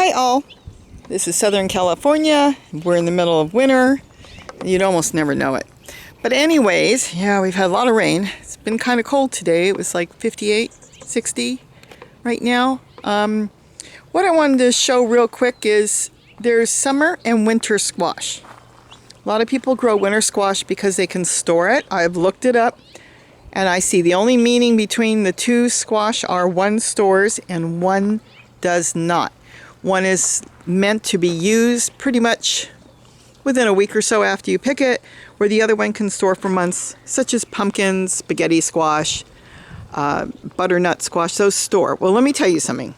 Hi all, this is Southern California. We're in the middle of winter. You'd almost never know it. But anyways, yeah, we've had a lot of rain. It's been kind of cold today. It was like 58, 60 right now. What I wanted to show real quick is there's summer and winter squash. A lot of people grow winter squash because they can store it. I've looked it up and I see the only meaning between the two squash are one stores and one does not. One is meant to be used pretty much within a week or so after you pick it, where the other one can store for months, such as pumpkins, spaghetti squash, butternut squash, those store. Well, let me tell you something.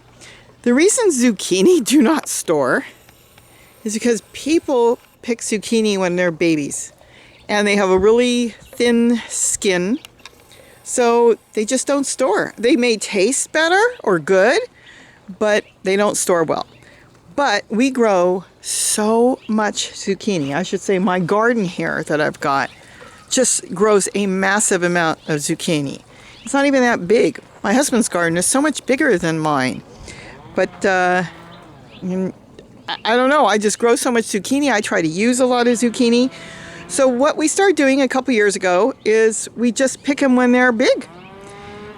The reason zucchini do not store is because people pick zucchini when they're babies and they have a really thin skin, so they just don't store. They may taste better or good, but they don't store well. But we grow so much zucchini. I should say my garden here that I've got just grows a massive amount of zucchini. It's not even that big. My husband's garden is so much bigger than mine. But I don't know, I just grow so much zucchini. I try to use a lot of zucchini. So what we started doing a couple years ago is we just pick them when they're big.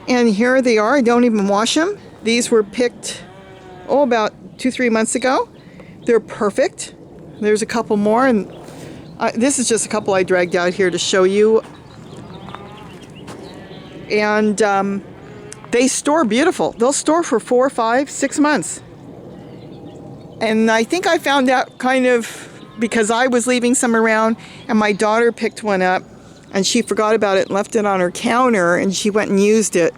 And here they are. I don't even wash them. These were picked, about 2-3 months ago. They're perfect. There's a couple more, and this is just a couple I dragged out here to show you. And they store beautiful. They'll store for 4, 5, 6 months. And I think I found out kind of because I was leaving some around and my daughter picked one up and she forgot about it and left it on her counter, and she went and used it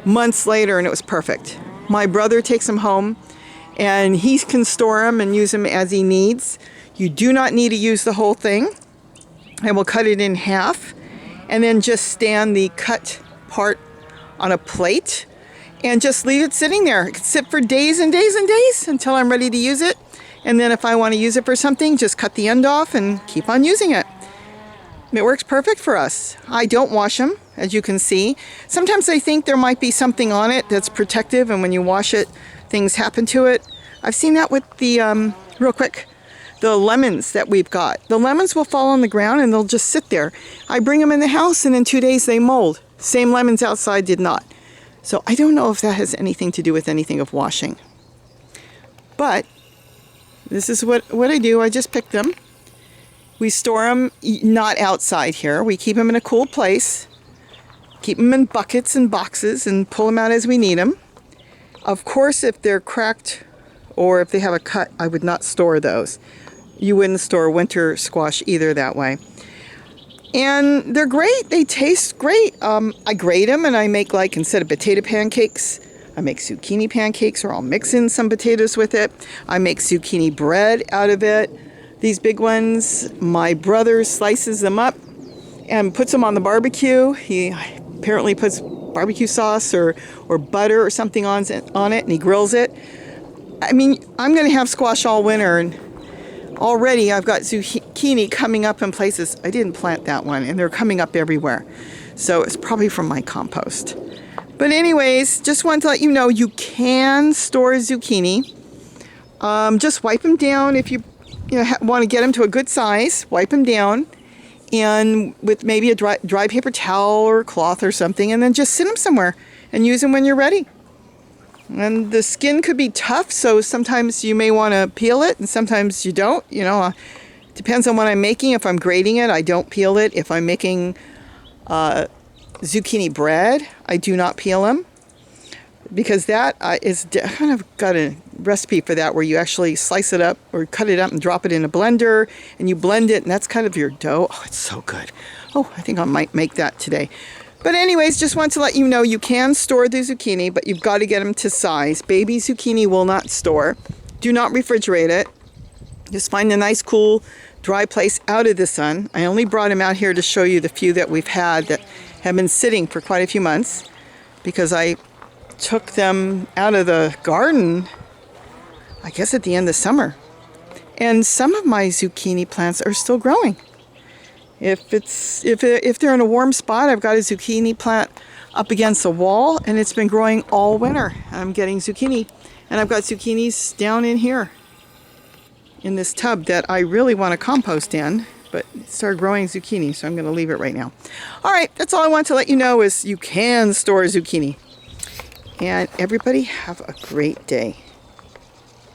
months later and it was perfect. My brother takes them home and he can store them and use them as he needs. You do not need to use the whole thing. I will cut it in half and then just stand the cut part on a plate and just leave it sitting there. It can sit for days and days and days until I'm ready to use it. And then if I want to use it for something, just cut the end off and keep on using it. It works perfect for us. I don't wash them, as you can see. Sometimes I think there might be something on it that's protective, and when you wash it, things happen to it. I've seen that with the, real quick, the lemons that we've got. The lemons will fall on the ground and they'll just sit there. I bring them in the house and in 2 days they mold. Same lemons outside did not. So I don't know if that has anything to do with anything of washing. But this is what I do. I just pick them. We store them not outside here. We keep them in a cool place. Keep them in buckets and boxes and pull them out as we need them. Of course, if they're cracked or if they have a cut, I would not store those. You wouldn't store winter squash either that way. And they're great. They taste great. I grate them and I make, like, instead of potato pancakes, I make zucchini pancakes, or I'll mix in some potatoes with it. I make zucchini bread out of it. These big ones, my brother slices them up and puts them on the barbecue. He apparently puts barbecue sauce or butter or something on it, and he grills it. I mean, I'm going to have squash all winter, and already I've got zucchini coming up in places. I didn't plant that one, and they're coming up everywhere. So it's probably from my compost. But anyways, just wanted to let you know you can store zucchini. Just wipe them down if you want to get them to a good size. Wipe them down, and with maybe a dry paper towel or cloth or something, and then just sit them somewhere and use them when you're ready. And the skin could be tough, so sometimes you may want to peel it and sometimes you don't. Depends on what I'm making. If I'm grating it, I don't peel it. If I'm making zucchini bread, I do not peel them, because that is kind of got a recipe for that, where you actually slice it up or cut it up and drop it in a blender and you blend it, and that's kind of your dough. Oh, it's so good. Oh, I think I might make that today. But anyways, just want to let you know you can store the zucchini, but you've got to get them to size. Baby zucchini will not store. Do not refrigerate it. Just find a nice, cool, dry place out of the sun. I only brought them out here to show you the few that we've had that have been sitting for quite a few months, because I took them out of the garden, I guess at the end of summer. And some of my zucchini plants are still growing. If they're in a warm spot, I've got a zucchini plant up against a wall and it's been growing all winter. I'm getting zucchini And I've got zucchinis down in here in this tub that I really want to compost in, but it started growing zucchini, so I'm going to leave it right now. All right, that's all I want to let you know is you can store zucchini. And everybody have a great day.